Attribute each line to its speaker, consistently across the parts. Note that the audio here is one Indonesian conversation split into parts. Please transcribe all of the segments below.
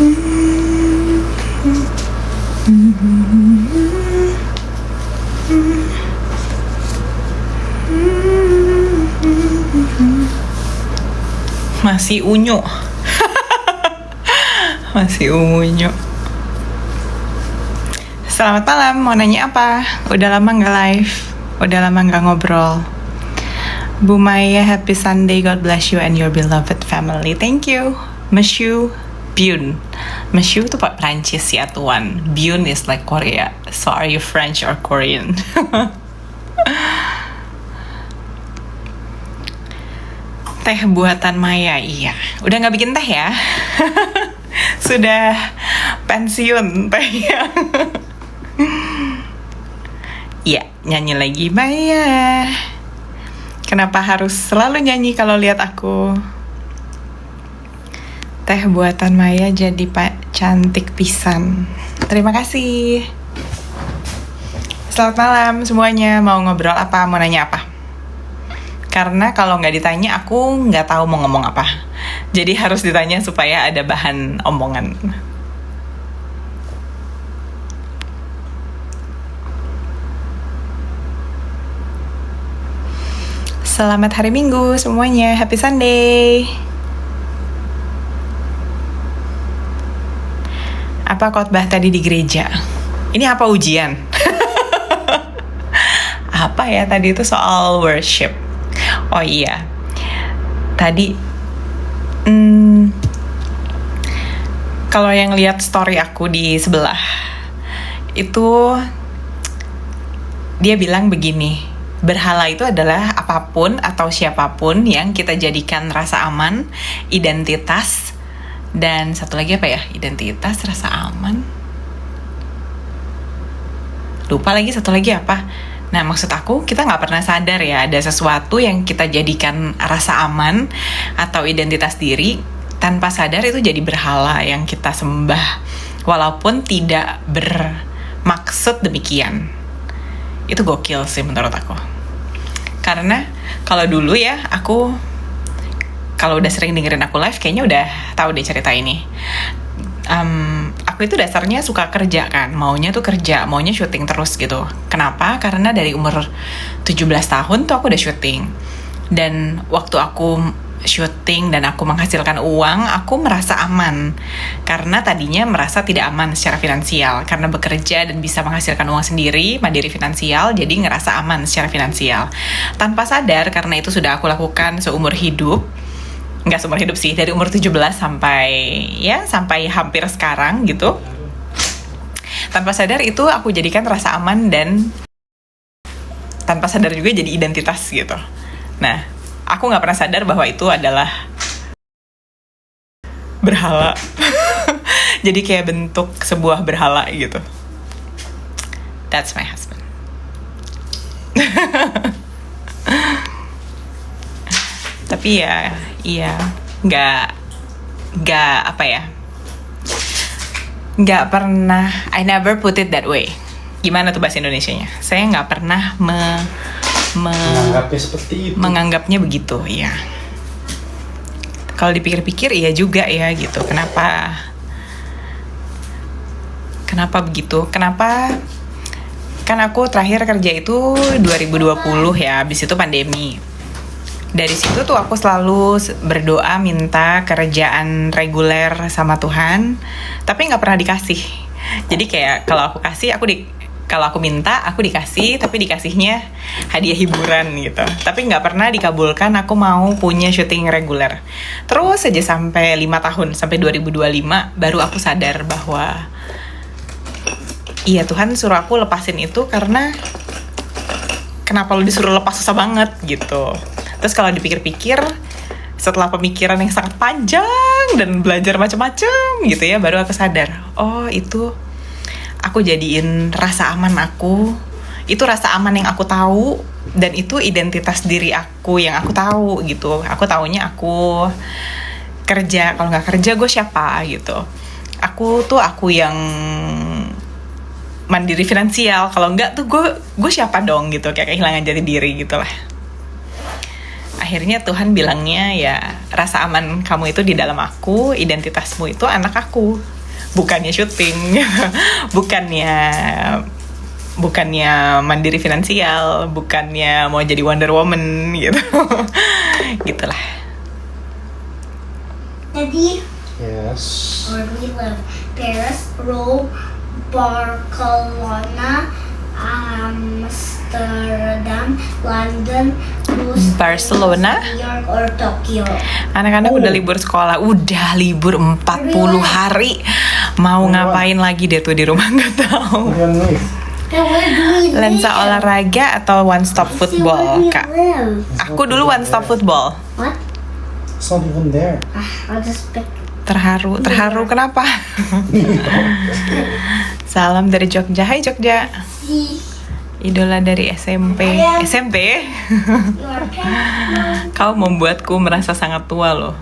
Speaker 1: Masih unyu. Masih unyu. Selamat malam, mau nanya apa? Udah lama gak live, udah lama gak ngobrol. Bu Maya, happy Sunday, God bless you and your beloved family. Thank you. Monsieur Bun. Monsieur tuh Pak Prancis ya tuan. Bun is like Korea. So are you French or Korean? Teh buatan Maya, iya. Udah gak bikin teh ya? Sudah pensiun tehnya. Iya, nyanyi lagi Maya. Kenapa harus selalu nyanyi kalau lihat aku? Teh buatan Maya jadi cantik pisan. Terima kasih. Selamat malam semuanya. Mau ngobrol apa? Mau nanya apa? Karena kalau nggak ditanya aku nggak tahu mau ngomong apa. Jadi harus ditanya supaya ada bahan omongan. Selamat hari Minggu semuanya. Happy Sunday. Apa khotbah tadi di gereja? Ini apa ujian? Apa ya tadi itu soal worship? Oh iya, tadi kalau yang lihat story aku di sebelah itu dia bilang begini, berhala itu adalah apapun atau siapapun yang kita jadikan rasa aman, identitas, dan satu lagi apa ya? Identitas, rasa aman. Lupa lagi satu lagi apa? Nah, maksud aku, kita nggak pernah sadar ya, ada sesuatu yang kita jadikan rasa aman atau identitas diri, tanpa sadar itu jadi berhala yang kita sembah, walaupun tidak bermaksud demikian. Itu gokil sih menurut aku. Karena kalau dulu ya, aku kalau udah sering dengerin aku live, kayaknya udah tahu deh cerita ini. Aku itu dasarnya suka kerja kan, maunya tuh kerja, maunya syuting terus gitu. Kenapa? Karena dari umur 17 tahun tuh aku udah syuting. Dan waktu aku syuting dan aku menghasilkan uang, aku merasa aman. Karena tadinya merasa tidak aman secara finansial. Karena bekerja dan bisa menghasilkan uang sendiri, mandiri finansial, jadi ngerasa aman secara finansial. Tanpa sadar, karena itu sudah aku lakukan seumur hidup. Nggak seumur hidup sih, dari umur 17 sampai hampir sekarang gitu. Tanpa sadar itu aku jadikan rasa aman dan tanpa sadar juga jadi identitas gitu. Nah, aku nggak pernah sadar bahwa itu adalah berhala. Jadi kayak bentuk sebuah berhala gitu. That's my husband. Tapi ya nggak apa ya, nggak pernah, I never put it that way. Gimana tuh bahasa Indonesianya? Saya nggak pernah
Speaker 2: menganggapnya seperti itu.
Speaker 1: Menganggapnya begitu, ya. Kalau dipikir-pikir iya juga ya gitu. Kenapa begitu? Kenapa? Kan aku terakhir kerja itu 2020 ya, habis itu pandemi. Dari situ tuh aku selalu berdoa minta kerjaan reguler sama Tuhan, tapi nggak pernah dikasih. Jadi kayak kalau aku minta aku dikasih, tapi dikasihnya hadiah hiburan gitu. Tapi nggak pernah dikabulkan aku mau punya syuting reguler. Terus aja sampai 5 tahun, sampai 2025 baru aku sadar bahwa iya Tuhan suruh aku lepasin itu karena kenapa lo disuruh lepas susah banget gitu. Terus kalau dipikir-pikir, setelah pemikiran yang sangat panjang dan belajar macam-macam gitu ya, baru aku sadar, oh itu aku jadiin rasa aman aku, itu rasa aman yang aku tahu, dan itu identitas diri aku yang aku tahu gitu. Aku taunya aku kerja, kalau nggak kerja gue siapa gitu. Aku yang mandiri finansial, kalau nggak tuh gue siapa dong gitu, kayak kehilangan jati diri gitulah. akhirnya Tuhan bilangnya ya rasa aman kamu itu di dalam aku, identitasmu itu anak aku, bukannya syuting, bukannya mandiri finansial, bukannya mau jadi Wonder Woman gitu. Gitulah.
Speaker 3: Daddy,
Speaker 2: Yes.
Speaker 3: where do we live? Paris, Rome, Barcelona, Amsterdam, London, Los
Speaker 1: Barcelona?
Speaker 3: Angeles, New York, or Tokyo.
Speaker 1: Anak-anak udah libur sekolah, udah libur 40 hari. Mau ngapain lagi deh tuh di rumah, nggak tahu.
Speaker 2: We're gonna leave.
Speaker 3: Now where do we live?
Speaker 1: Lensa olahraga atau one stop
Speaker 3: See,
Speaker 1: football,
Speaker 3: where do we
Speaker 1: Kak?
Speaker 3: live?
Speaker 1: Aku dulu one stop football.
Speaker 3: What?
Speaker 2: It's not even there.
Speaker 3: I'll just pick.
Speaker 1: Terharu kenapa? Salam dari Jogja, hai Jogja.
Speaker 3: See,
Speaker 1: Idola dari SMP. SMP?
Speaker 3: your cat.
Speaker 1: Kau membuatku merasa sangat tua loh.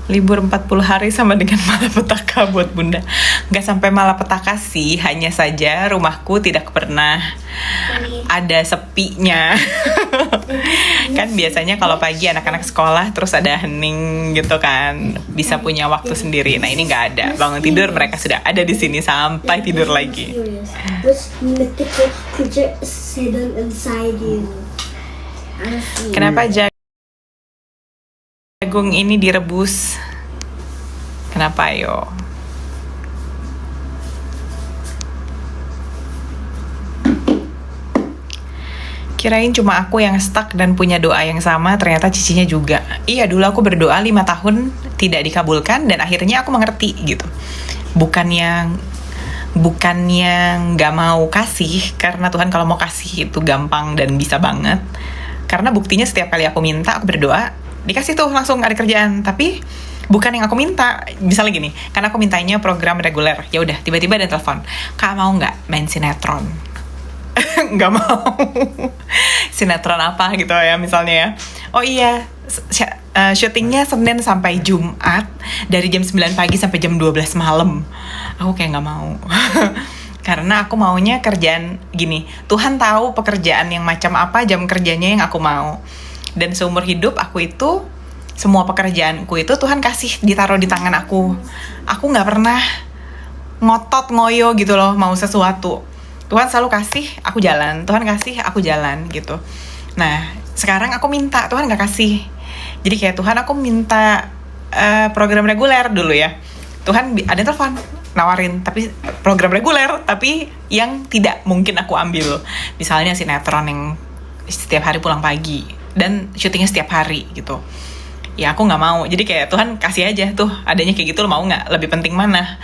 Speaker 1: Libur 40 hari sama dengan malapetaka buat bunda. Gak sampai malapetaka sih, hanya saja rumahku tidak pernah ada sepinya. Kan biasanya kalau pagi anak-anak sekolah terus ada hening gitu kan, bisa punya waktu sendiri. Nah ini nggak ada, bangun tidur mereka sudah ada di sini sampai tidur lagi.
Speaker 3: Which mythical creature is hidden inside you?
Speaker 1: Kenapa jagung ini direbus? Kenapa yo? Kirain cuma aku yang stuck dan punya doa yang sama, ternyata cicinya juga. Iya, dulu aku berdoa 5 tahun tidak dikabulkan dan akhirnya aku mengerti gitu. Bukannya nggak mau kasih, karena Tuhan kalau mau kasih itu gampang dan bisa banget. Karena buktinya setiap kali aku minta, aku berdoa, dikasih tuh langsung ada kerjaan. Tapi bukan yang aku minta. Misalnya gini, karena aku mintanya program reguler. Ya udah, tiba-tiba ada telepon, "Kak, mau nggak main sinetron?" Nggak mau. Sinetron apa gitu ya misalnya ya. Oh iya, syutingnya Senin sampai Jumat dari jam 9 pagi sampai jam 12 malam. Aku kayak nggak mau. Karena aku maunya kerjaan gini. Tuhan tahu pekerjaan yang macam apa, jam kerjanya yang aku mau. Dan seumur hidup aku itu, semua pekerjaanku itu Tuhan kasih ditaruh di tangan aku. Aku nggak pernah ngotot ngoyo gitu loh mau sesuatu. Tuhan selalu kasih, aku jalan. Tuhan kasih, aku jalan gitu. Nah, sekarang aku minta, Tuhan nggak kasih. Jadi kayak Tuhan aku minta program reguler dulu ya. Tuhan ada telepon, nawarin, tapi program reguler, tapi yang tidak mungkin aku ambil. Misalnya sinetron yang setiap hari pulang pagi, dan syutingnya setiap hari gitu. Ya aku nggak mau. Jadi kayak Tuhan kasih aja tuh, adanya kayak gitu, lo mau nggak? Lebih penting mana?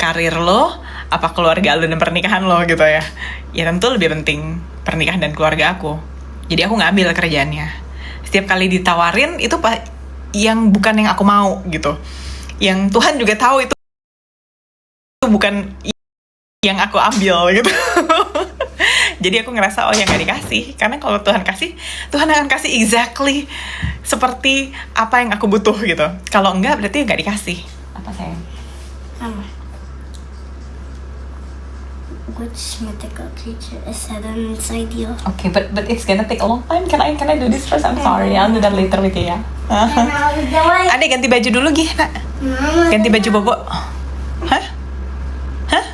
Speaker 1: Karir lo, apa keluarga lo dan pernikahan lo gitu ya? Ya tentu lebih penting pernikahan dan keluarga aku. Jadi aku nggak ambil kerjaannya. Setiap kali ditawarin itu yang bukan yang aku mau gitu. Yang Tuhan juga tahu itu bukan yang aku ambil gitu. Jadi aku ngerasa oh ya nggak dikasih. Karena kalau Tuhan kasih, Tuhan akan kasih exactly seperti apa yang aku butuh gitu. Kalau enggak berarti nggak dikasih. Apa sayang?
Speaker 3: Which mythical creature is hidden inside you?
Speaker 1: Okay, but it's gonna take a long time. Can I do this first? I'm sorry. I'll do that later with you ya. Adek ganti baju dulu Gi, nak. Ganti baju bobo. Hah? Hah?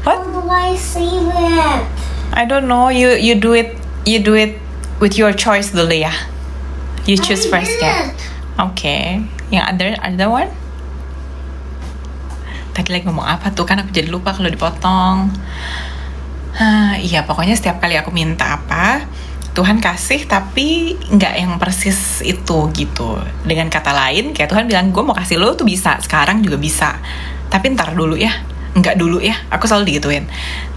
Speaker 1: What?
Speaker 3: How do I save it?
Speaker 1: I don't know. You do it with your choice dulu ya. You choose first ya. Okay. Yang other one? Tadi lagi ngomong apa tuh, kan aku jadi lupa kalau dipotong. Iya, pokoknya setiap kali aku minta apa, Tuhan kasih, tapi nggak yang persis itu gitu. Dengan kata lain, kayak Tuhan bilang, gue mau kasih lo tuh bisa, sekarang juga bisa, tapi ntar dulu ya, nggak dulu ya. Aku selalu digituin.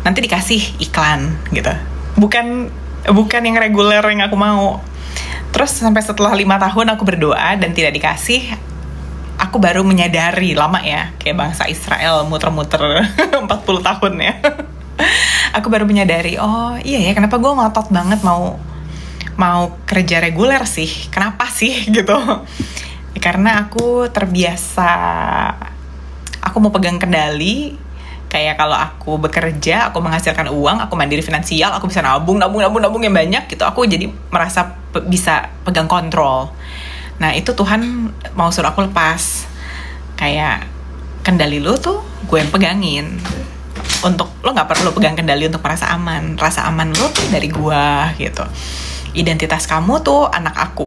Speaker 1: Nanti dikasih iklan gitu. Bukan yang reguler yang aku mau. Terus sampai setelah 5 tahun aku berdoa dan tidak dikasih, aku baru menyadari, lama ya, kayak bangsa Israel muter-muter 40 tahun ya. Aku baru menyadari, oh iya ya, kenapa gue ngotot banget mau kerja reguler sih? Kenapa sih gitu? Karena aku terbiasa, aku mau pegang kendali Kayak kalau aku bekerja, aku menghasilkan uang, aku mandiri finansial, aku bisa nabung yang banyak gitu. Aku jadi merasa bisa pegang kontrol. Nah itu Tuhan mau suruh aku lepas. Kayak kendali lo tuh gue yang pegangin. Untuk lo nggak perlu pegang kendali untuk merasa aman. Rasa aman lo tuh dari gue gitu. Identitas kamu tuh anak aku.